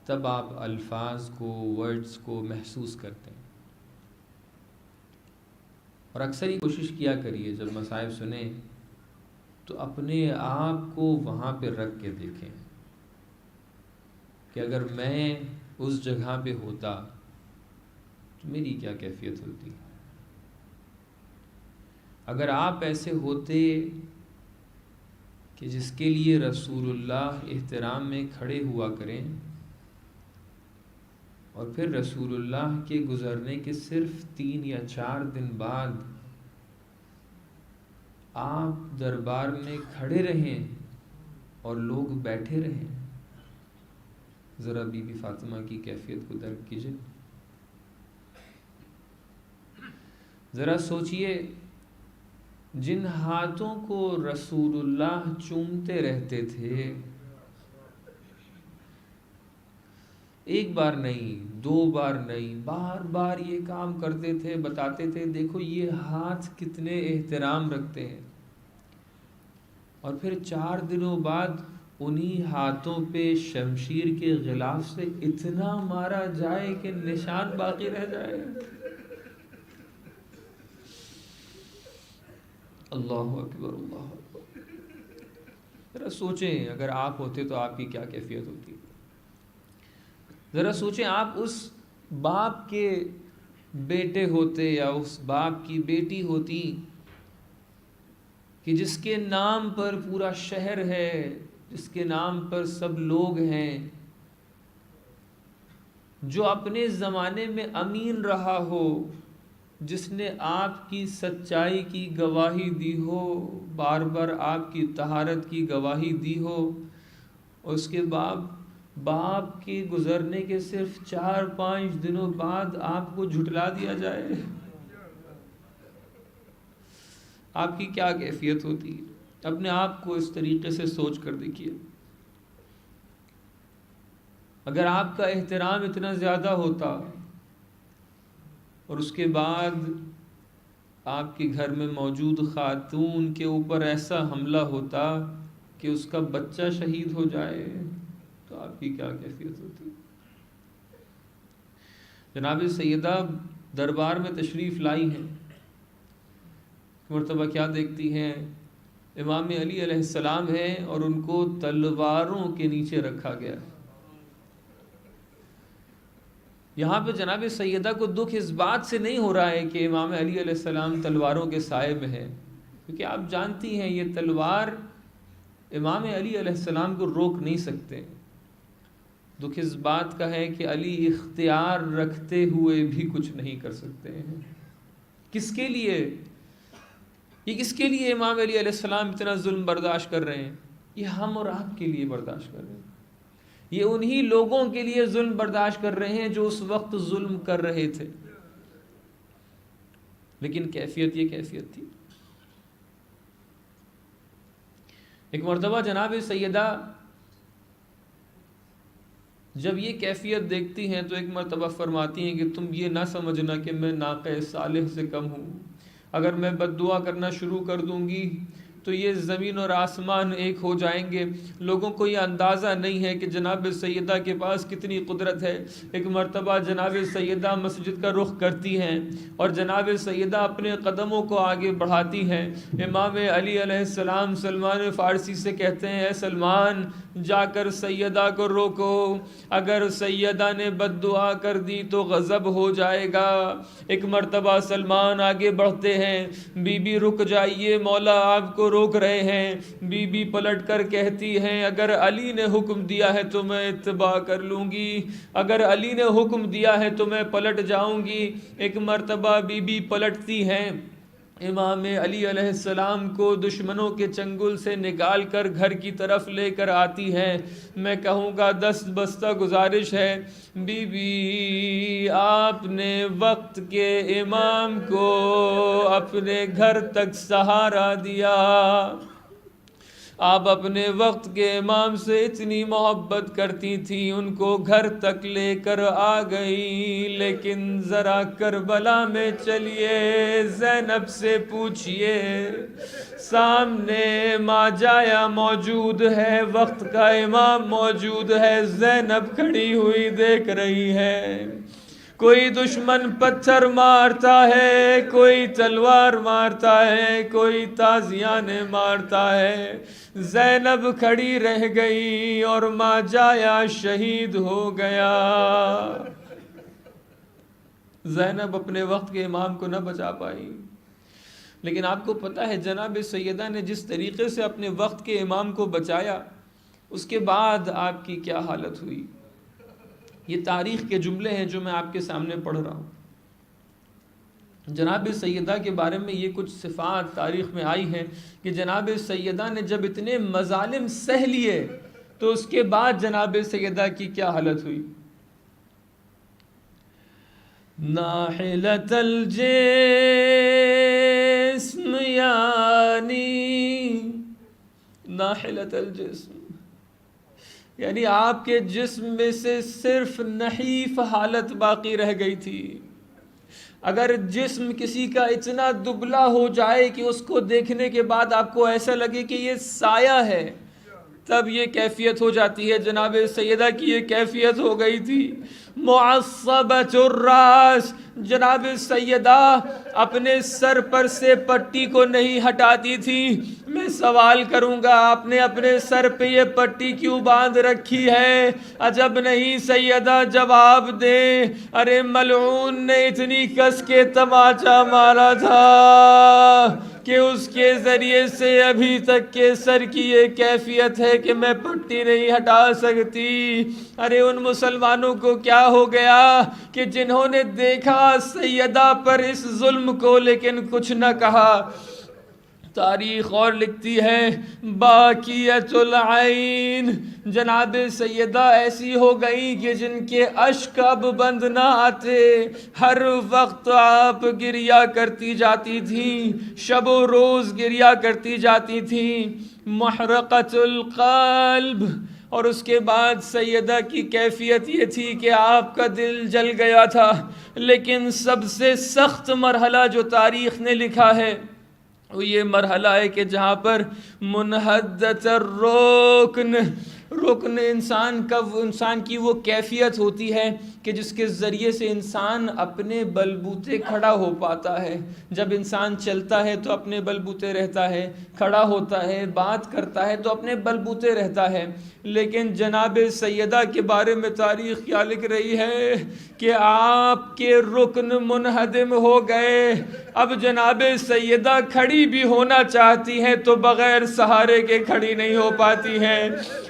تب آپ الفاظ کو، ورڈز کو محسوس کرتے ہیں. اور اکثر ہی کوشش کیا کریے جب مصائب سنیں تو اپنے آپ کو وہاں پہ رکھ کے دیکھیں کہ اگر میں اس جگہ پہ ہوتا تو میری کیا کیفیت ہوتی. اگر آپ ایسے ہوتے کہ جس کے لیے رسول اللہ احترام میں کھڑے ہوا کریں اور پھر رسول اللہ کے گزرنے کے صرف 3 یا 4 دن بعد آپ دربار میں کھڑے رہیں اور لوگ بیٹھے رہیں، ذرا بی بی فاطمہ کی کیفیت کو درک کیجئے. ذرا سوچئے جن ہاتھوں کو رسول اللہ چومتے رہتے تھے، ایک بار نہیں، 2 بار نہیں، بار بار یہ کام کرتے تھے، بتاتے تھے دیکھو یہ ہاتھ کتنے احترام رکھتے ہیں، اور پھر 4 دنوں بعد انہی ہاتھوں پہ شمشیر کے غلاف سے اتنا مارا جائے کہ نشان باقی رہ جائے. اللہ اکبر، اللہ اکبر. ذرا سوچیں اگر آپ ہوتے تو آپ کی کیا کیفیت ہوتی. ذرا سوچیں آپ اس باپ کے بیٹے ہوتے یا اس باپ کی بیٹی ہوتی کہ جس کے نام پر پورا شہر ہے، جس کے نام پر سب لوگ ہیں، جو اپنے زمانے میں امین رہا ہو، جس نے آپ کی سچائی کی گواہی دی ہو، بار بار آپ کی طہارت کی گواہی دی ہو، اور اس کے بعد باپ کے گزرنے کے صرف 4-5 دنوں بعد آپ کو جھٹلا دیا جائے، آپ کی کیا کیفیت ہوتی. اپنے آپ کو اس طریقے سے سوچ کر دیکھیے. اگر آپ کا احترام اتنا زیادہ ہوتا اور اس کے بعد آپ کے گھر میں موجود خاتون کے اوپر ایسا حملہ ہوتا کہ اس کا بچہ شہید ہو جائے تو آپ کی کیا کیفیت ہوتی. جناب سیدہ دربار میں تشریف لائی ہیں، مرتبہ کیا دیکھتی ہیں، امام علی علیہ السلام ہیں اور ان کو تلواروں کے نیچے رکھا گیا. یہاں پہ جناب سیدہ کو دکھ اس بات سے نہیں ہو رہا ہے کہ امام علی علیہ السلام تلواروں کے سائے میں ہیں، کیونکہ آپ جانتی ہیں یہ تلوار امام علی علیہ السلام کو روک نہیں سکتے. دکھ اس بات کا ہے کہ علی اختیار رکھتے ہوئے بھی کچھ نہیں کر سکتے ہیں. کس کے لیے یہ کس کے لیے امام علی علیہ السلام اتنا ظلم برداشت کر رہے ہیں؟ یہ ہم اور آپ کے لیے برداشت کر رہے ہیں. یہ انہی لوگوں کے لیے ظلم برداشت کر رہے ہیں جو اس وقت ظلم کر رہے تھے. لیکن کیفیت یہ کیفیت تھی. ایک مرتبہ جناب سیدہ جب یہ کیفیت دیکھتی ہیں تو ایک مرتبہ فرماتی ہیں کہ تم یہ نہ سمجھنا کہ میں ناقہ صالح سے کم ہوں. اگر میں بد دعا کرنا شروع کر دوں گی تو یہ زمین اور آسمان ایک ہو جائیں گے. لوگوں کو یہ اندازہ نہیں ہے کہ جناب سیدہ کے پاس کتنی قدرت ہے. ایک مرتبہ جناب سیدہ مسجد کا رخ کرتی ہیں اور جناب سیدہ اپنے قدموں کو آگے بڑھاتی ہیں. امام علی علیہ السلام سلمان فارسی سے کہتے ہیں اے سلمان جا کر سیدہ کو روکو، اگر سیدہ نے بد دعا کر دی تو غضب ہو جائے گا. ایک مرتبہ سلمان آگے بڑھتے ہیں، بی بی رک جائیے، مولا آپ کو روک رہے ہیں. بی بی پلٹ کر کہتی ہیں اگر علی نے حکم دیا ہے تو میں اتباع کر لوں گی، اگر علی نے حکم دیا ہے تو میں پلٹ جاؤں گی. ایک مرتبہ بی بی پلٹتی ہیں، امام علی علیہ السلام کو دشمنوں کے چنگل سے نکال کر گھر کی طرف لے کر آتی ہیں. میں کہوں گا دست بستہ گزارش ہے بی بی آپ نے وقت کے امام کو اپنے گھر تک سہارا دیا. آپ اپنے وقت کے امام سے اتنی محبت کرتی تھی، ان کو گھر تک لے کر آ گئی، لیکن ذرا کربلا میں چلیے، زینب سے پوچھئے، سامنے ماں جایا موجود ہے، وقت کا امام موجود ہے، زینب کھڑی ہوئی دیکھ رہی ہے، کوئی دشمن پتھر مارتا ہے، کوئی تلوار مارتا ہے، کوئی تازیانے مارتا ہے، زینب کھڑی رہ گئی اور ماں جایا شہید ہو گیا۔ زینب اپنے وقت کے امام کو نہ بچا پائی، لیکن آپ کو پتہ ہے جناب سیدہ نے جس طریقے سے اپنے وقت کے امام کو بچایا، اس کے بعد آپ کی کیا حالت ہوئی۔ یہ تاریخ کے جملے ہیں جو میں آپ کے سامنے پڑھ رہا ہوں۔ جناب سیدہ کے بارے میں یہ کچھ صفات تاریخ میں آئی ہیں کہ جناب سیدہ نے جب اتنے مظالم سہ لیے تو اس کے بعد جناب سیدہ کی کیا حالت ہوئی۔ ناحلت الجسم یعنی ناحلت الجسم یعنی آپ کے جسم میں سے صرف نحیف حالت باقی رہ گئی تھی۔ اگر جسم کسی کا اتنا دبلا ہو جائے کہ اس کو دیکھنے کے بعد آپ کو ایسا لگے کہ یہ سایہ ہے، تب یہ کیفیت ہو جاتی ہے۔ جناب سیدہ کی یہ کیفیت ہو گئی تھی۔ معصبۃ الراس، جناب سیدہ اپنے سر پر سے پٹی کو نہیں ہٹاتی تھی۔ میں سوال کروں گا آپ نے اپنے سر پہ یہ پٹی کیوں باندھ رکھی ہے؟ عجب نہیں سیدہ جواب دیں۔ ارے ملعون نے اتنی کس کے تماچا مارا تھا کہ اس کے ذریعے سے ابھی تک کے سر کی یہ کیفیت ہے کہ میں پٹی نہیں ہٹا سکتی۔ ارے ان مسلمانوں کو کیا ہو گیا کہ جنہوں نے دیکھا سیدہ پر اس ظلم کو لیکن کچھ نہ کہا۔ تاریخ اور لکھتی ہے باقیت العین، جناب سیدہ ایسی ہو گئی کہ جن کے اشک اب بند نہ آتے، ہر وقت آپ گریا کرتی جاتی تھیں، شب و روز گریا کرتی جاتی تھیں۔ محرقۃ القلب، اور اس کے بعد سیدہ کی کیفیت یہ تھی کہ آپ کا دل جل گیا تھا۔ لیکن سب سے سخت مرحلہ جو تاریخ نے لکھا ہے وہ یہ مرحلہ ہے کہ جہاں پر منحدت الرکن، رکن انسان کی وہ کیفیت ہوتی ہے کہ جس کے ذریعے سے انسان اپنے بلبوتے کھڑا ہو پاتا ہے۔ جب انسان چلتا ہے تو اپنے بلبوتے رہتا ہے، کھڑا ہوتا ہے، بات کرتا ہے تو اپنے بلبوتے رہتا ہے۔ لیکن جناب سیدہ کے بارے میں تاریخ کیا لکھ رہی ہے کہ آپ کے رکن منہدم ہو گئے۔ اب جناب سیدہ کھڑی بھی ہونا چاہتی ہیں تو بغیر سہارے کے کھڑی نہیں ہو پاتی ہیں۔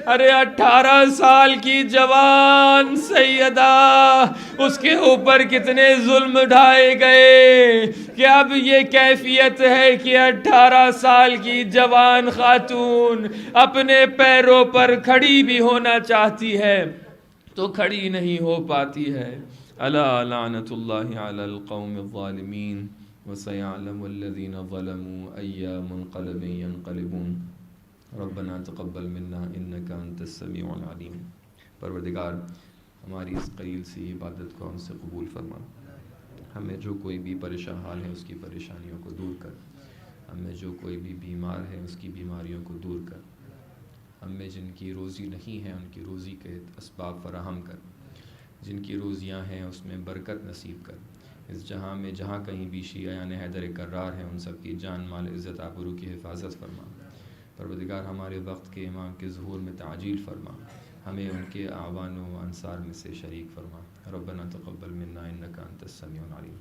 ارے 18 سال کی جوان سیدہ، اس کے اوپر کتنے ظلم ڈھائے گئے کہ اب یہ کیفیت ہے کہ 18 سال کی جوان خاتون اپنے پیروں پر کھڑی بھی ہونا چاہتی ہے تو کھڑی نہیں ہو پاتی ہے۔ الا لعنت اللہ علی القوم الظالمین وسيعلم الذين ظلموا أي منقلب ينقلبون ربنا تقبل منا انك انت السميع العليم۔ پروردگار ہماری اس قلیل سی عبادت کو ہم سے قبول فرما، ہمیں جو کوئی بھی پریشان حال ہے اس کی پریشانیوں کو دور کر، ہمیں جو کوئی بھی بیمار ہے اس کی بیماریوں کو دور کر، ہمیں جن کی روزی نہیں ہے ان کی روزی کے اسباب فراہم کر، جن کی روزیاں ہیں اس میں برکت نصیب کر۔ اس جہاں میں جہاں کہیں بھی شیعیان حیدر کرار ہیں ان سب کی جان مال عزت آبرو کی حفاظت فرما۔ پروردگار ہمارے وقت کے امام کے ظہور میں تعجیل فرما، ہمیں ان کے اعوان و انصار میں سے شریک فرما۔ ربنا تقبل منا انک انت السمیع العلیم۔